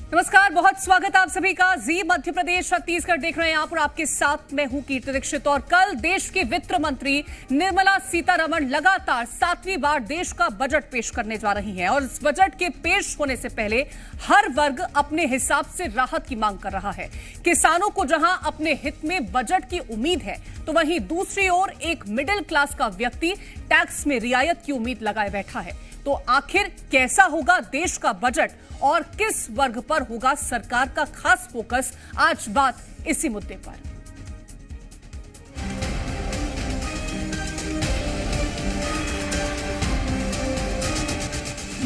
नमस्कार, बहुत स्वागत आप सभी का। जी मध्य प्रदेश छत्तीसगढ़ देख रहे हैं आप और आपके साथ मैं हूं कीर्ति दीक्षित। और कल देश की वित्त मंत्री निर्मला सीतारमण लगातार 7वीं बार देश का बजट पेश करने जा रही हैं और इस बजट के पेश होने से पहले हर वर्ग अपने हिसाब से राहत की मांग कर रहा है। किसानों को जहां अपने हित में बजट की उम्मीद है, तो वहीं दूसरी ओर एक मिडिल क्लास का व्यक्ति टैक्स में रियायत की उम्मीद लगाए बैठा है। तो आखिर कैसा होगा देश का बजट और किस वर्ग पर होगा सरकार का खास फोकस? आज बात इसी मुद्दे पर।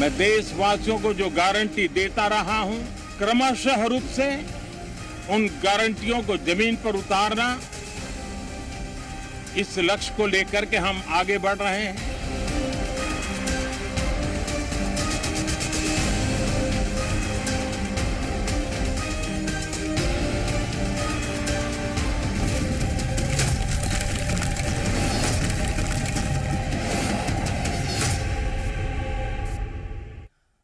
मैं देशवासियों को जो गारंटी देता रहा हूं, क्रमशः रूप से उन गारंटियों को जमीन पर उतारना, इस लक्ष्य को लेकर के हम आगे बढ़ रहे हैं।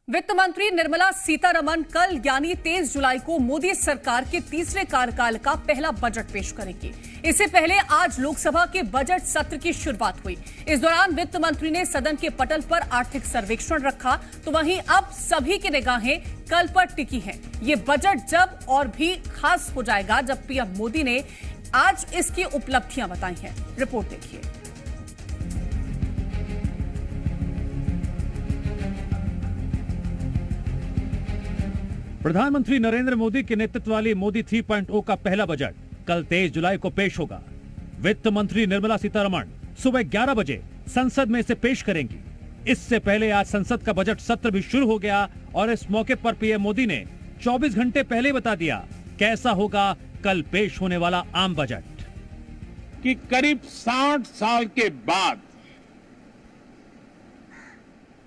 वित्त मंत्री निर्मला सीतारमण कल यानी 23 जुलाई को मोदी सरकार के तीसरे कार्यकाल का पहला बजट पेश करेंगी। इससे पहले आज लोकसभा के बजट सत्र की शुरुआत हुई। इस दौरान वित्त मंत्री ने सदन के पटल पर आर्थिक सर्वेक्षण रखा, तो वहीं अब सभी की निगाहें कल पर टिकी हैं। ये बजट जब और भी खास हो जाएगा जब पीएम मोदी ने आज इसकी उपलब्धियां बताई हैं। रिपोर्ट देखिए। प्रधानमंत्री नरेंद्र मोदी के नेतृत्व वाली मोदी 3.0 का पहला बजट कल 23 जुलाई को पेश होगा। वित्त मंत्री निर्मला सीतारमण सुबह 11 बजे संसद में इसे पेश करेंगी। इससे पहले आज संसद का बजट सत्र भी शुरू हो गया और इस मौके पर पीएम मोदी ने 24 घंटे पहले बता दिया कैसा होगा कल पेश होने वाला आम बजट। कि करीब 60 साल के बाद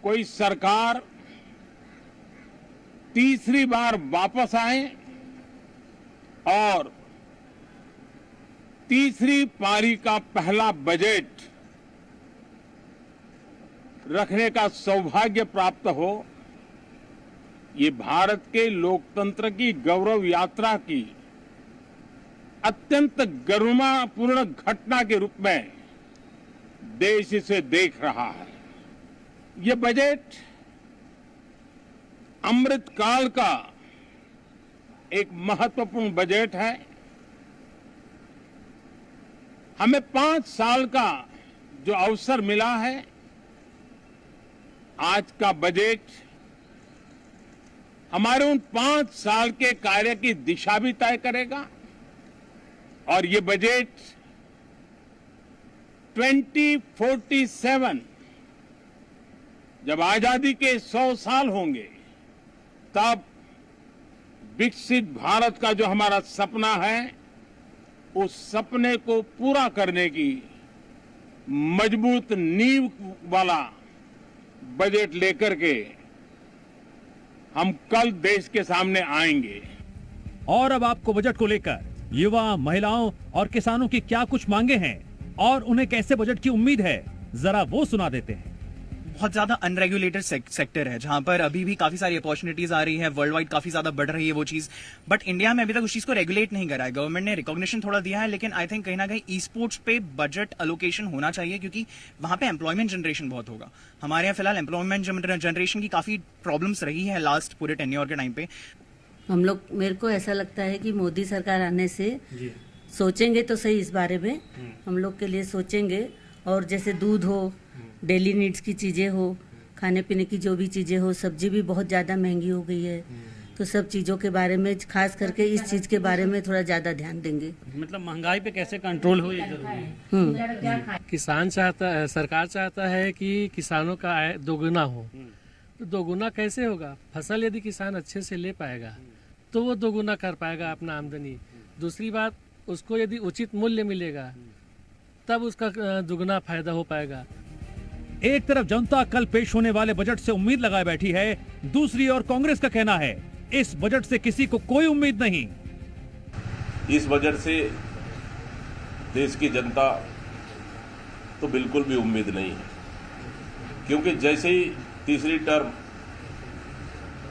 कोई सरकार तीसरी बार वापस आए और तीसरी पारी का पहला बजट रखने का सौभाग्य प्राप्त हो, ये भारत के लोकतंत्र की गौरव यात्रा की अत्यंत गरिमापूर्ण घटना के रूप में देश इसे देख रहा है। ये बजट अमृतकाल का एक महत्वपूर्ण बजट है। हमें 5 साल का जो अवसर मिला है, आज का बजट हमारे उन 5 साल के कार्य की दिशा भी तय करेगा। और ये बजट 2047 जब आजादी के 100 साल होंगे, तब विकसित भारत का जो हमारा सपना है, उस सपने को पूरा करने की मजबूत नींव वाला बजट लेकर के हम कल देश के सामने आएंगे। और अब आपको बजट को लेकर युवा, महिलाओं और किसानों की क्या कुछ मांगे हैं और उन्हें कैसे बजट की उम्मीद है, जरा वो सुना देते हैं। बहुत ज्यादा अनरेगुलेटेड सेक्टर है, जहां पर अभी भी काफी सारी अपॉर्चुनिटीज आ रही है, वर्ल्ड वाइड काफी ज्यादा बढ़ रही है वो चीज। बट इंडिया में अभी तक उस चीज को रेगुलेट नहीं करा है। गवर्नमेंट ने रिकॉग्निशन थोड़ा दिया है, लेकिन आई थिंक कहीं ना कहीं ई स्पोर्ट्स पे बजट अलोकेशन होना चाहिए, क्योंकि वहां पे एम्प्लॉयमेंट जनरेशन बहुत होगा। हमारे यहाँ फिलहाल एम्प्लॉयमेंट जनरेशन की काफी प्रॉब्लम्स रही है लास्ट पूरे टेन्योर के टाइम पे। हम लोग, मेरे को ऐसा लगता है कि मोदी सरकार आने से सोचेंगे तो सही, इस बारे में हम लोग के लिए सोचेंगे। और जैसे दूध हो, डेली नीड्स की चीजें हो, खाने पीने की जो भी चीजें हो, सब्जी भी बहुत ज्यादा महंगी हो गई है, तो सब चीजों के बारे में, खास करके इस चीज के बारे में थोड़ा ज्यादा ध्यान देंगे। मतलब महंगाई पे कैसे कंट्रोल हो, ये जरूरी है। किसान चाहता है, सरकार चाहता है कि किसानों का आय दोगुना हो, तो दोगुना कैसे होगा? फसल यदि किसान अच्छे से ले पाएगा तो वो दोगुना कर पाएगा अपना आमदनी। दूसरी बात, उसको यदि उचित मूल्य मिलेगा तब उसका दुगना फायदा हो पाएगा। एक तरफ जनता कल पेश होने वाले बजट से उम्मीद लगाए बैठी है, दूसरी ओर कांग्रेस का कहना है इस बजट से किसी को कोई उम्मीद नहीं। इस बजट से देश की जनता तो बिल्कुल भी उम्मीद नहीं है, क्योंकि जैसे ही तीसरी टर्म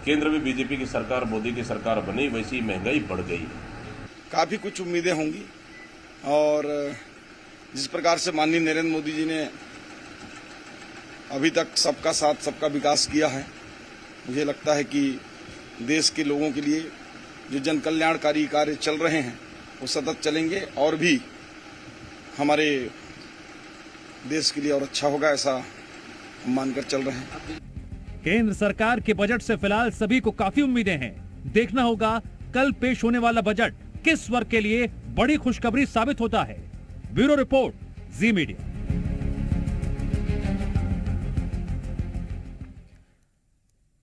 केंद्र में बीजेपी की सरकार, मोदी की सरकार बनी, वैसी महंगाई बढ़ गई है। काफी कुछ उम्मीदें होंगी और जिस प्रकार से माननीय नरेंद्र मोदी जी ने अभी तक सबका साथ सबका विकास किया है, मुझे लगता है कि देश के लोगों के लिए जो जन कल्याणकारी कार्य चल रहे हैं वो सतत चलेंगे और भी हमारे देश के लिए और अच्छा होगा, ऐसा हम मानकर चल रहे हैं। केंद्र सरकार के बजट से फिलहाल सभी को काफी उम्मीदें हैं। देखना होगा कल पेश होने वाला बजट किस वर्ग के लिए बड़ी खुशखबरी साबित होता है। ब्यूरो रिपोर्ट, जी मीडिया।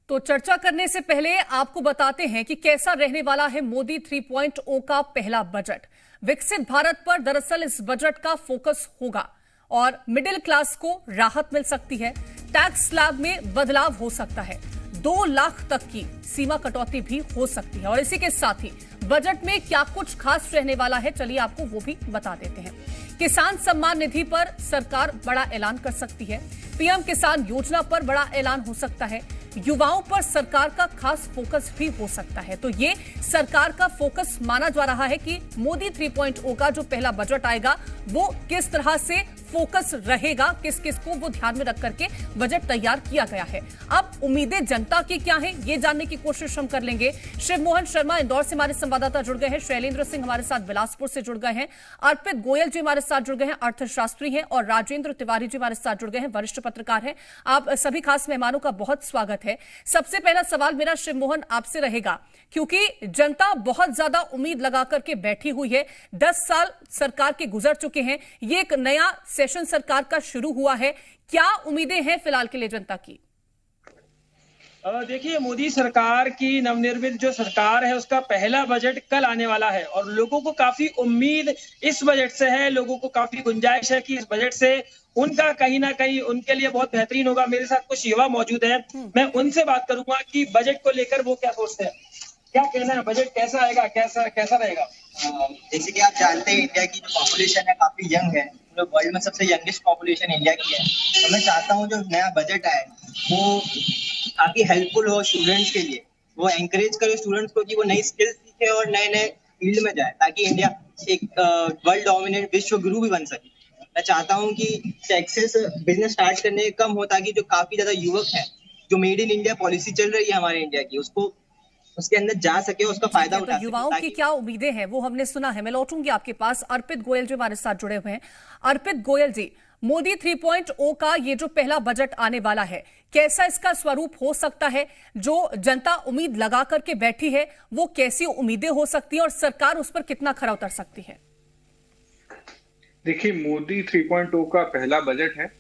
तो चर्चा करने से पहले आपको बताते हैं कि कैसा रहने वाला है मोदी 3.0 का पहला बजट। विकसित भारत पर दरअसल इस बजट का फोकस होगा और मिडिल क्लास को राहत मिल सकती है। टैक्स स्लैब में बदलाव हो सकता है, 2 लाख तक की सीमा कटौती भी हो सकती है। और इसी के साथ ही बजट में क्या कुछ खास रहने वाला है, चलिए आपको वो भी बता देते हैं। किसान सम्मान निधि पर सरकार बड़ा ऐलान कर सकती है। पीएम किसान योजना पर बड़ा ऐलान हो सकता है। युवाओं पर सरकार का खास फोकस भी हो सकता है। तो ये सरकार का फोकस माना जा रहा है कि मोदी 3.0 का जो पहला बजट आएगा वो किस तरह से फोकस रहेगा, किस किस को वो ध्यान में रख करके बजट तैयार किया गया है। अब उम्मीदें जनता की क्या हैं, ये जानने की कोशिश हम कर लेंगे। शिव मोहन शर्मा इंदौर से हमारे संवाददाता जुड़ गए हैं, शैलेंद्र सिंह हमारे साथ बिलासपुर से जुड़ गए हैं, अर्पित गोयल जी हमारे साथ जुड़ गए हैं, अर्थशास्त्री हैं, और राजेंद्र तिवारी जी हमारे साथ जुड़ गए हैं, वरिष्ठ पत्रकार हैं। आप सभी खास मेहमानों का बहुत स्वागत है। सबसे पहला सवाल मेरा शिव मोहन आपसे रहेगा, क्योंकि जनता बहुत ज्यादा उम्मीद लगा करके बैठी हुई है। 10 साल सरकार के गुजर चुके हैं, ये एक नया सेशन सरकार का शुरू हुआ है। क्या उम्मीदें हैं फिलहाल के लिए जनता की? देखिए, मोदी सरकार की नवनिर्मित जो सरकार है उसका पहला बजट कल आने वाला है और लोगों को काफी उम्मीद इस बजट से है। लोगों को काफी गुंजाइश है कि इस बजट से उनका कहीं ना कहीं उनके लिए बहुत बेहतरीन होगा। मेरे साथ कुछ युवा मौजूद हैं, मैं उनसे बात करूंगा कि बजट को लेकर वो क्या सोचते हैं, क्या कहना है, बजट कैसा आएगा, कैसा रहेगा। जैसे कि आप जानते हैं इंडिया की जो पॉपुलेशन है काफी यंग है, वर्ल्ड में सबसे यंगेस्ट पॉपुलेशन इंडिया की है। तो मैं चाहता हूँ जो नया बजट आए वो काफी हेल्पफुल हो स्टूडेंट्स के लिए, वो एंकरेज करे स्टूडेंट्स को कि वो नई स्किल्स सीखे और नए नए फील्ड में जाए, ताकि इंडिया एक वर्ल्ड डोमिनेट विश्व गुरु भी बन सके। मैं चाहता हूँ कि टैक्सेस बिजनेस स्टार्ट करने के कम हो, ताकि जो काफी ज्यादा युवक है, जो मेड इन इंडिया पॉलिसी चल रही है हमारे इंडिया की, उसको उसके अंदर जा सके, उसका फायदा उठा सके। युवाओं की क्या उम्मीदें हैं वो हमने सुना है। मैं लौटूंगी आपके पास। अर्पित गोयल जी हमारे साथ जुड़े हुए हैं। अर्पित गोयल जी, मोदी 3.0 का ये जो पहला बजट आने वाला है, कैसा इसका स्वरूप हो सकता है? जो जनता उम्मीद लगा करके बैठी है वो कैसी उम्मीदें हो सकती है और सरकार उस पर कितना खरा उतर सकती है? देखिए, मोदी 3.0 का पहला बजट है,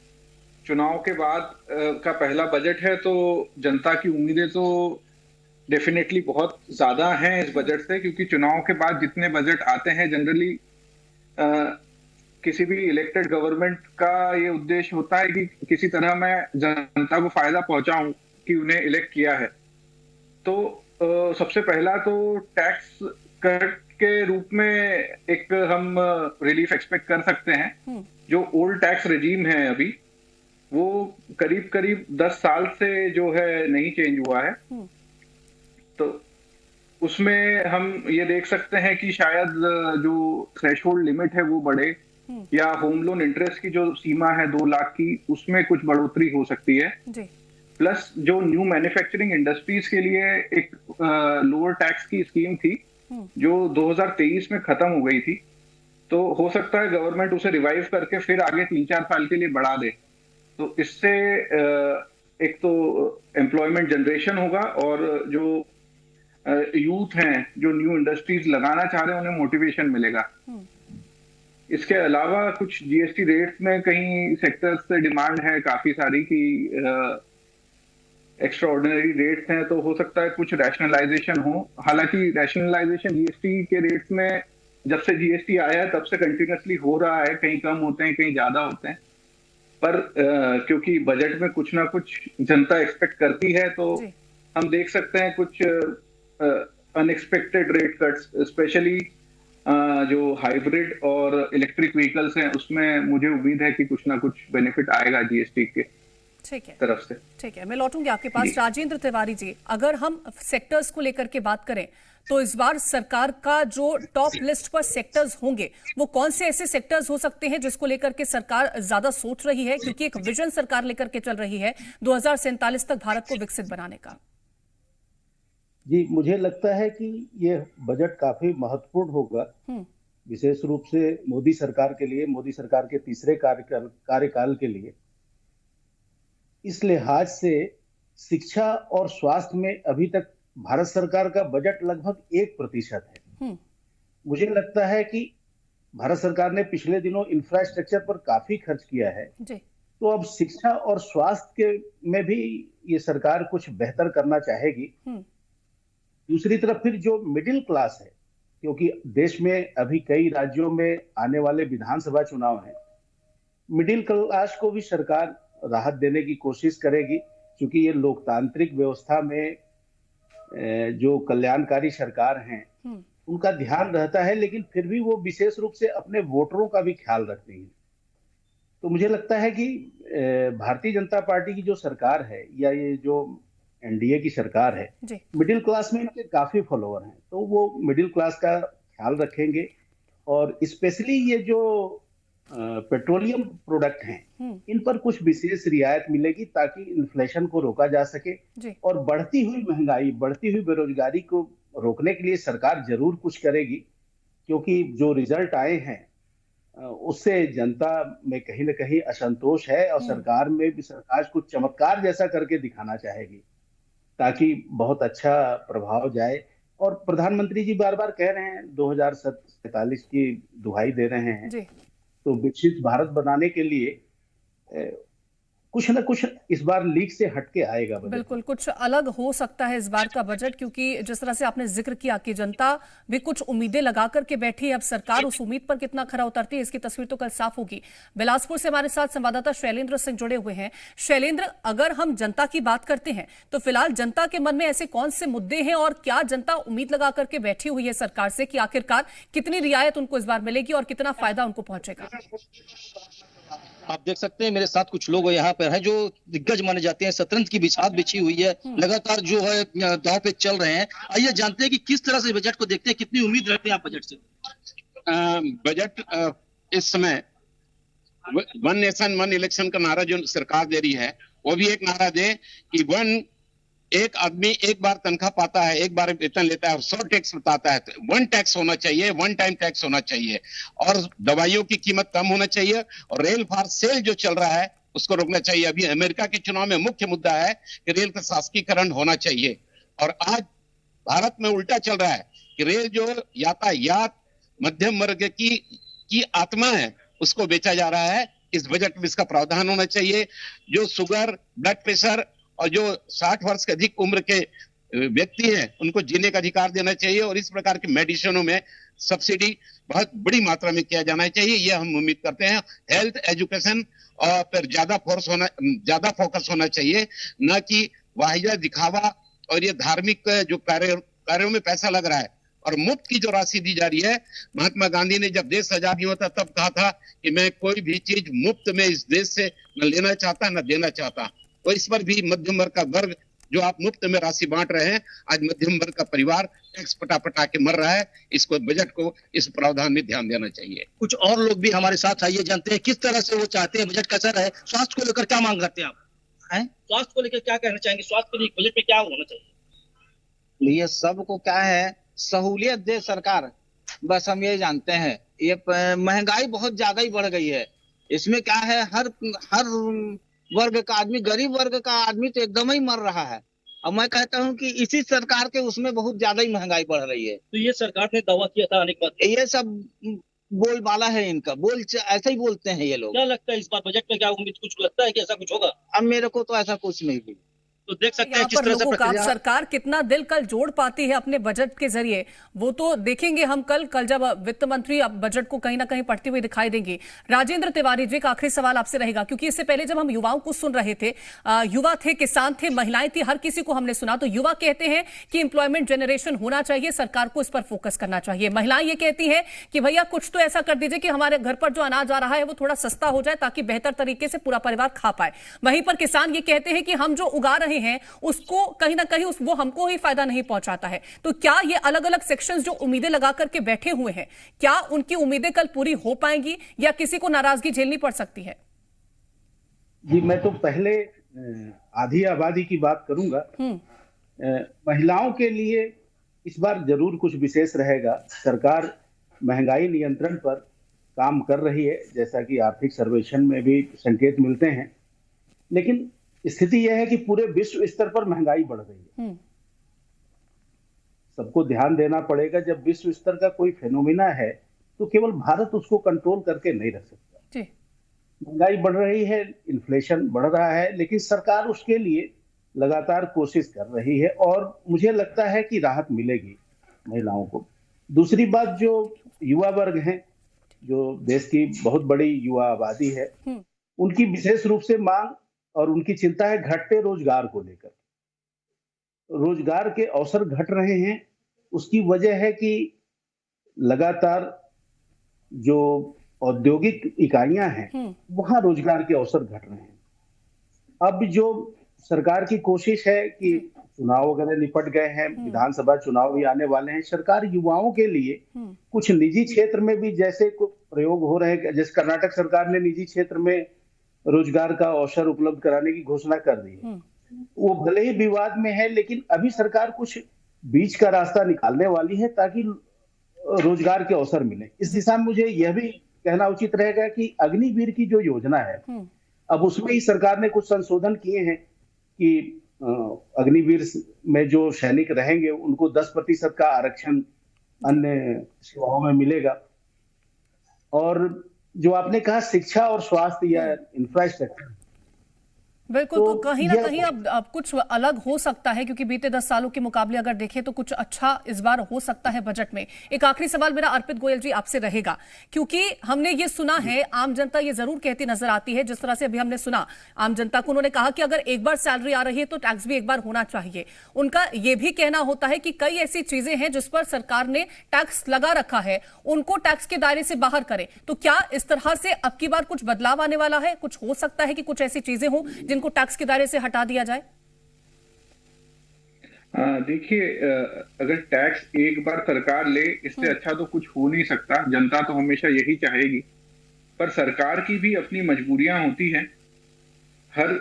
चुनाव के बाद का पहला बजट है, तो जनता की उम्मीदें तो डेफिनेटली बहुत ज्यादा हैं इस बजट से, क्योंकि चुनाव के बाद जितने बजट आते हैं जनरली किसी भी इलेक्टेड गवर्नमेंट का ये उद्देश्य होता है कि किसी तरह मैं जनता को फायदा पहुंचाऊं कि उन्हें इलेक्ट किया है। तो सबसे पहला तो टैक्स कट के रूप में एक हम रिलीफ एक्सपेक्ट कर सकते हैं। जो ओल्ड टैक्स रेजीम है अभी, वो करीब करीब 10 साल से जो है नहीं चेंज हुआ है, तो उसमें हम ये देख सकते हैं कि शायद जो थ्रेशोल्ड लिमिट है वो बढ़े, या होम लोन इंटरेस्ट की जो सीमा है 2 लाख की, उसमें कुछ बढ़ोतरी हो सकती है। प्लस जो न्यू मैन्युफैक्चरिंग इंडस्ट्रीज के लिए एक लोअर टैक्स की स्कीम थी जो 2023 में खत्म हो गई थी, तो हो सकता है गवर्नमेंट उसे रिवाइव करके फिर आगे 3-4 साल के लिए बढ़ा दे। तो इससे एक तो एम्प्लॉयमेंट जनरेशन होगा और जो यूथ हैं जो न्यू इंडस्ट्रीज लगाना चाह रहे हैं उन्हें मोटिवेशन मिलेगा। इसके अलावा कुछ जीएसटी रेट्स में कई सेक्टर्स से डिमांड है काफी सारी कि एक्स्ट्रा ऑर्डिनरी रेट्स हैं, तो हो सकता है कुछ रैशनलाइजेशन हो। हालांकि रैशनलाइजेशन जीएसटी के रेट्स में जब से जीएसटी आया है तब से कंटिन्यूसली हो रहा है, कहीं कम होते हैं कहीं ज्यादा होते हैं, पर क्योंकि बजट में कुछ ना कुछ जनता एक्सपेक्ट करती है, तो हम देख सकते हैं कुछ अनएक्सपेक्टेड रेट कट्स, स्पेशली जो हाइब्रिड और इलेक्ट्रिक व्हीकल्स हैं उसमें मुझे उम्मीद है कि कुछ ना कुछ बेनिफिट आएगा जीएसटी के। ठीक है, तरफ से। ठीक है, मैं लौटूंगी आपके पास। राजेंद्र तिवारी जी, अगर हम सेक्टर्स को लेकर के बात करें तो इस बार सरकार का जो टॉप लिस्ट पर सेक्टर्स होंगे वो कौन से ऐसे सेक्टर्स हो सकते हैं जिसको लेकर के सरकार ज्यादा सोच रही है, क्योंकि एक विजन सरकार लेकर के चल रही है 2047 तक भारत को विकसित बनाने का? जी, मुझे लगता है कि ये बजट काफी महत्वपूर्ण होगा, विशेष रूप से मोदी सरकार के लिए, मोदी सरकार के तीसरे कार्यकाल के लिए। इस लिहाज से शिक्षा और स्वास्थ्य में अभी तक भारत सरकार का बजट लगभग 1% है। मुझे लगता है कि भारत सरकार ने पिछले दिनों इंफ्रास्ट्रक्चर पर काफी खर्च किया है, तो अब शिक्षा और स्वास्थ्य में भी ये सरकार कुछ बेहतर करना चाहेगी। दूसरी तरफ फिर जो मिडिल क्लास है, क्योंकि देश में अभी कई राज्यों में आने वाले विधानसभा चुनाव हैं, मिडिल क्लास को भी सरकार राहत देने की कोशिश करेगी, क्योंकि ये लोकतांत्रिक व्यवस्था में जो कल्याणकारी सरकार हैं उनका ध्यान रहता है, लेकिन फिर भी वो विशेष रूप से अपने वोटरों का भी ख्याल रखती हैं। तो मुझे लगता है कि भारतीय जनता पार्टी की जो सरकार है या ये जो एनडीए की सरकार है, मिडिल क्लास में इनके काफी फॉलोअर हैं, तो वो मिडिल क्लास का ख्याल रखेंगे। और स्पेशली ये जो पेट्रोलियम प्रोडक्ट हैं, इन पर कुछ विशेष रियायत मिलेगी ताकि इन्फ्लेशन को रोका जा सके। और बढ़ती हुई महंगाई, बढ़ती हुई बेरोजगारी को रोकने के लिए सरकार जरूर कुछ करेगी, क्योंकि जो रिजल्ट आए हैं उससे जनता में कहीं ना कहीं असंतोष है और सरकार में भी सरकार कुछ चमत्कार जैसा करके दिखाना चाहेगी ताकि बहुत अच्छा प्रभाव जाए। और प्रधानमंत्री जी बार बार कह रहे हैं 2047 की दुहाई दे रहे हैं, तो विकसित भारत बनाने के लिए कुछ न कुछ इस बार लीक से हटके आएगा बजट। बिल्कुल कुछ अलग हो सकता है इस बार का बजट, क्योंकि जिस तरह से आपने जिक्र किया कि जनता भी कुछ उम्मीदें लगा करके बैठी है, अब सरकार उस उम्मीद पर कितना खरा उतरती है इसकी तस्वीर तो कल साफ होगी। बिलासपुर से हमारे साथ संवाददाता शैलेंद्र सिंह जुड़े हुए हैं। शैलेंद्र, अगर हम जनता की बात करते हैं तो फिलहाल जनता के मन में ऐसे कौन से मुद्दे हैं और क्या जनता उम्मीद लगा करके बैठी हुई है सरकार से कि आखिरकार कितनी रियायत उनको इस बार मिलेगी और कितना फायदा उनको पहुंचेगा? आप देख सकते हैं मेरे साथ कुछ लोग यहाँ पर हैं जो दिग्गज माने जाते हैं। शतरंज की बिछात बिछी हुई है, लगातार जो है दांव पे चल रहे हैं। आइए जानते हैं कि किस तरह से बजट को देखते हैं, कितनी उम्मीद रखते हैं आप बजट से? बजट इस समय वन नेशन वन इलेक्शन का नारा जो सरकार दे रही है, वो भी एक नारा दे कि एक आदमी एक बार तनख्वाह पाता है, एक बार वेतन लेता है, 100 टैक्स बताता है, वन टैक्स होना चाहिए, वन टाइम टैक्स होना चाहिए, और दवाइयों की कीमत कम होना चाहिए, और रेल फॉर सेल जो चल रहा है उसको रोकना चाहिए। अभी अमेरिका के चुनाव में मुख्य मुद्दा है कि रेल का शासकीकरण होना चाहिए, और आज भारत में उल्टा चल रहा है कि रेल जो यातायात मध्यम वर्ग की आत्मा है उसको बेचा जा रहा है। इस बजट में इसका प्रावधान होना चाहिए। जो शुगर, ब्लड प्रेशर और जो 60 वर्ष के अधिक उम्र के व्यक्ति हैं उनको जीने का अधिकार देना चाहिए, और इस प्रकार के मेडिसिनों में सब्सिडी बहुत बड़ी मात्रा में किया जाना चाहिए, ये हम उम्मीद करते हैं। हेल्थ, एजुकेशन और पर ज्यादा फोकस होना चाहिए, न कि वाहिया दिखावा और ये धार्मिक जो कार्यों में पैसा लग रहा है। और मुफ्त की जो राशि दी जा रही है, महात्मा गांधी ने जब देश आजाद हुआ था तब कहा था कि मैं कोई भी चीज मुफ्त में इस देश से न लेना चाहता न देना चाहता। तो इस पर भी मध्यम वर्ग का वर्ग जो आप मुफ्त में राशि बांट रहे हैं, आज मध्यम वर्ग का परिवार टैक्स पटा के मर रहा है। इसको बजट को इस प्रावधान में ध्यान देना चाहिए। कुछ और लोग भी हमारे साथ आइए जानते हैं किस तरह से वो चाहते हैं बजट कैसा रहे। स्वास्थ्य को लेकर क्या मांग करते हैं आप? स्वास्थ्य को लेकर क्या कहना चाहेंगे? स्वास्थ्य के लिए बजट में क्या होना चाहिए? ये सबको क्या है, सहूलियत दे सरकार, बस हम ये जानते हैं। ये महंगाई बहुत ज्यादा ही बढ़ गई है, इसमें क्या है, हर वर्ग का आदमी, गरीब वर्ग का आदमी तो एकदम ही मर रहा है। और मैं कहता हूं कि इसी सरकार के उसमें बहुत ज्यादा ही महंगाई बढ़ रही है। तो ये सरकार ने दावा किया था अनेक बार, ये सब बोलबाला है इनका, ऐसे ही बोलते हैं ये लोग। क्या लगता है इस बार बजट में क्या उम्मीद, कुछ लगता है कि ऐसा कुछ होगा? अब मेरे को तो ऐसा कुछ नहीं भी। तो देख सकते हैं किस पर तरह से लोगों का प्रक्रिया सरकार कितना दिल कल जोड़ पाती है अपने बजट के जरिए, वो तो देखेंगे हम कल जब वित्त मंत्री अब बजट को कहीं ना कहीं पढ़ते हुए दिखाई देंगे। राजेंद्र तिवारी जी, का आखिरी सवाल आपसे रहेगा, क्योंकि इससे पहले जब हम युवाओं को सुन रहे थे, युवा थे, किसान थे, महिलाएं थी, हर किसी को हमने सुना, तो युवा कहते हैं कि एम्प्लॉयमेंट जनरेशन होना चाहिए, सरकार को इस पर फोकस करना चाहिए। महिलाएं ये कहती हैं कि भैया कुछ तो ऐसा कर दीजिए कि हमारे घर पर जो अनाज आ रहा है वो थोड़ा सस्ता हो जाए ताकि बेहतर तरीके से पूरा परिवार खा पाए। वहीं पर किसान ये कहते हैं कि हम जो उगा रहे हैं उसको कहीं ना कहीं वो हमको ही फायदा नहीं पहुंचाता है। तो क्या ये अलग अलग सेक्शंस जो उम्मीदें लगा करके बैठे हुए हैं, क्या उनकी उम्मीदें कल पूरी हो पाएंगी या किसी को नाराजगी झेलनी पड़ सकती है? जी, मैं तो पहले आधी आबादी की बात करूंगा। महिलाओं के लिए इस बार जरूर कुछ विशेष रहेगा। सरकार महंगाई नियंत्रण पर काम कर रही है, जैसा कि आर्थिक सर्वेक्षण में भी संकेत मिलते हैं, लेकिन स्थिति यह है कि पूरे विश्व स्तर पर महंगाई बढ़ रही है। सबको ध्यान देना पड़ेगा, जब विश्व स्तर का कोई फेनोमिना है तो केवल भारत उसको कंट्रोल करके नहीं रख सकता। महंगाई बढ़ रही है, इन्फ्लेशन बढ़ रहा है, लेकिन सरकार उसके लिए लगातार कोशिश कर रही है और मुझे लगता है कि राहत मिलेगी महिलाओं को। दूसरी बात, जो युवा वर्ग हैं, जो देश की बहुत बड़ी युवा आबादी है, उनकी विशेष रूप से मांग और उनकी चिंता है घटते रोजगार को लेकर। रोजगार के अवसर घट रहे हैं, उसकी वजह है कि लगातार जो औद्योगिक इकाइयां हैं वहां रोजगार के अवसर घट रहे हैं। अब जो सरकार की कोशिश है कि चुनाव वगैरह निपट गए हैं, विधानसभा चुनाव भी आने वाले हैं, सरकार युवाओं के लिए कुछ निजी क्षेत्र में भी जैसे प्रयोग हो रहे हैं, जैसे कर्नाटक सरकार ने निजी क्षेत्र में रोजगार का अवसर उपलब्ध कराने की घोषणा कर दी है। वो भले ही विवाद में है, लेकिन अभी सरकार कुछ बीच का रास्ता निकालने वाली है ताकि रोजगार के अवसर मिले। इस दिशा में मुझे यह भी कहना उचित रहेगा कि अग्निवीर की जो योजना है, अब उसमें ही सरकार ने कुछ संशोधन किए हैं कि अग्निवीर में जो सैनिक रहेंगे उनको 10% का आरक्षण अन्य सेवाओं में मिलेगा। और जो आपने कहा शिक्षा और स्वास्थ्य या इंफ्रास्ट्रक्चर, बिल्कुल, तो कहीं ना कहीं अब कुछ अलग हो सकता है, क्योंकि बीते 10 सालों के मुकाबले अगर देखें तो कुछ अच्छा इस बार हो सकता है बजट में। एक आखिरी सवाल मेरा अर्पित गोयल जी आपसे रहेगा, क्योंकि हमने ये सुना है, आम जनता ये जरूर कहती नजर आती है, जिस तरह से अभी हमने सुना आम जनता को, उन्होंने कहा कि अगर एक बार सैलरी आ रही है तो टैक्स भी एक बार होना चाहिए। उनका ये भी कहना होता है कि कई ऐसी चीजें हैं जिस पर सरकार ने टैक्स लगा रखा है, उनको टैक्स के दायरे से बाहर करें। तो क्या इस तरह से अब की बार कुछ बदलाव आने वाला है? कुछ हो सकता है कि कुछ ऐसी चीजें हो जिनको टैक्स के दायरे से हटा दिया जाए? देखिए, अगर टैक्स एक बार सरकार ले, इससे अच्छा तो कुछ हो नहीं सकता। जनता तो हमेशा यही चाहेगी, पर सरकार की भी अपनी मजबूरियां होती हैं। हर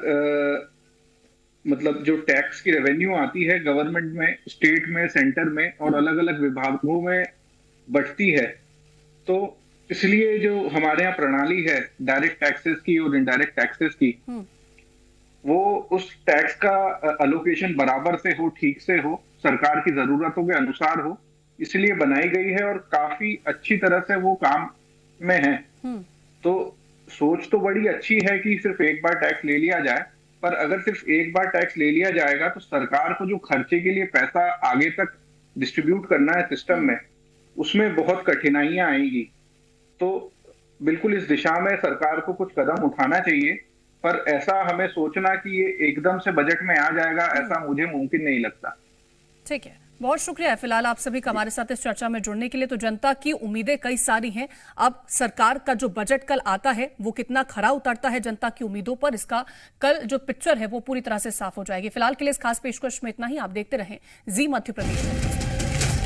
मतलब जो टैक्स की रेवेन्यू आती है गवर्नमेंट में, स्टेट में, सेंटर में और अलग अलग विभागों में बढ़ती है, तो इसलिए जो हमारे यहाँ प्रणाली है डायरेक्ट टैक्सेस की और इनडायरेक्ट टैक्सेस की, वो उस टैक्स का अलोकेशन बराबर से हो, ठीक से हो, सरकार की जरूरतों के अनुसार हो, इसलिए बनाई गई है और काफी अच्छी तरह से वो काम में है। तो सोच तो बड़ी अच्छी है कि सिर्फ एक बार टैक्स ले लिया जाए, पर अगर सिर्फ एक बार टैक्स ले लिया जाएगा तो सरकार को जो खर्चे के लिए पैसा आगे तक डिस्ट्रीब्यूट करना है सिस्टम में, उसमें बहुत कठिनाइयां आएंगी। तो बिल्कुल इस दिशा में सरकार को कुछ कदम उठाना चाहिए, पर ऐसा हमें सोचना कि ये एकदम से बजट में आ जाएगा, ऐसा मुझे मुमकिन नहीं लगता। ठीक है, बहुत शुक्रिया फिलहाल आप सभी का हमारे साथ इस चर्चा में जुड़ने के लिए। तो जनता की उम्मीदें कई सारी हैं, अब सरकार का जो बजट कल आता है वो कितना खरा उतरता है जनता की उम्मीदों पर, इसका कल जो पिक्चर है वो पूरी तरह से साफ हो जाएगी। फिलहाल के लिए इस खास पेशकश में इतना ही। आप देखते रहें जी मध्य प्रदेश।